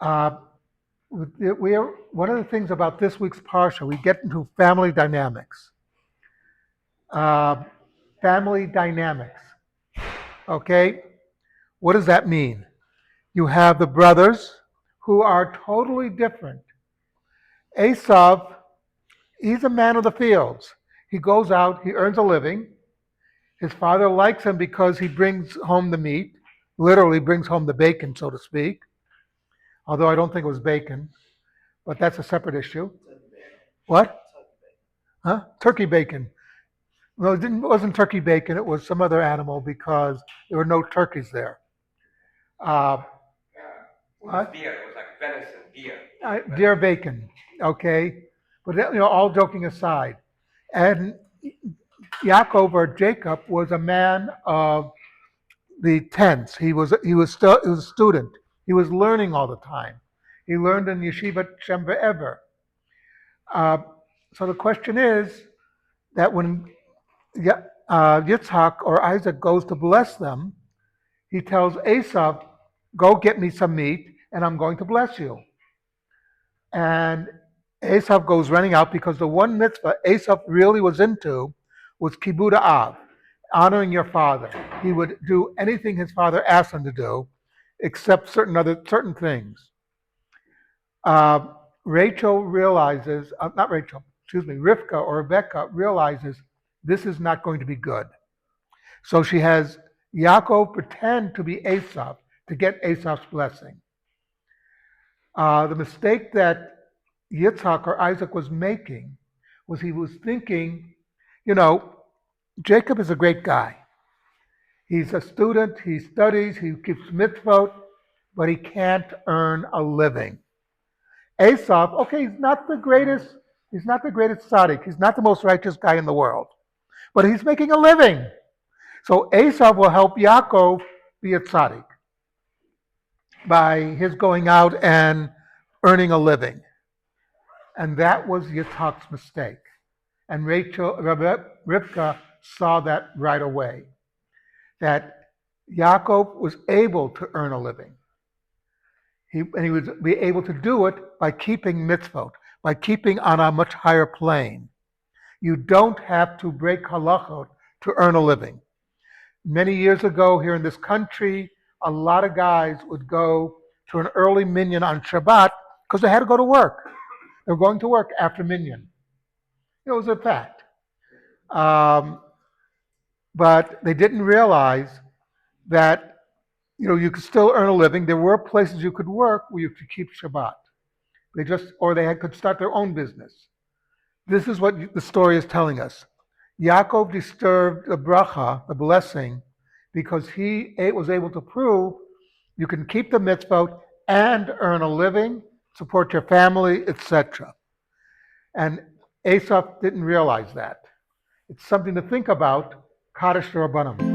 Uh, one of the things about this week's parsha, we get into family dynamics. Uh, family dynamics. Okay, what does that mean? You have the brothers who are totally different. Esau, he's a man of the fields. He goes out, he earns a living. His father likes him because he brings home the meat, literally brings home the bacon, so to speak. Although I don't think it was bacon, but that's a separate issue. What? Huh? Turkey bacon. No, wasn't turkey bacon. It was some other animal because there were no turkeys there. Uh, It was deer. It was like venison, deer. Deer bacon. Okay, but all joking aside, and Yaakov or Jacob was a man of the tents. He was a student. He was learning all the time. He learned in Yeshiva Shem Ever. Uh, so the question is that when Yitzhak or Isaac goes to bless them, he tells Esau, "Go get me some meat, and I'm going to bless you." And Esau goes running out because the one mitzvah Esau really was into was kibud av, honoring your father. He would do anything his father asked him to do, except certain things. Uh, Rachel realizes, not Rachel, excuse me, Rivka or Rebecca realizes this is not going to be good. So she has Yaakov pretend to be Esau to get Esau's blessing. The mistake that Yitzhak or Isaac was making was he was thinking, you know, Jacob is a great guy. He's a student, he studies, he keeps mitzvot, but he can't earn a living. Esau, okay, he's not the greatest tzaddik, he's not the most righteous guy in the world, but he's making a living. So Esau will help Yaakov be a tzaddik by his going out and earning a living. And that was Yitzhak's mistake. And Rivka saw that right away, that Yaakov was able to earn a living. And he would be able to do it by keeping mitzvot, by keeping on a much higher plane. You don't have to break halachot to earn a living. Many years ago here in this country, a lot of guys would go to an early minyan on Shabbat because they had to go to work. They were going to work after minyan. It was a fact. But they didn't realize that you could still earn a living. There were places you could work where you could keep Shabbat. Could start their own business. This is what the story is telling us. Yaakov disturbed the bracha, the blessing, because he was able to prove you can keep the mitzvot and earn a living, support your family, etc. And Esau didn't realize that. It's something to think about. Kaddish Rabbanim.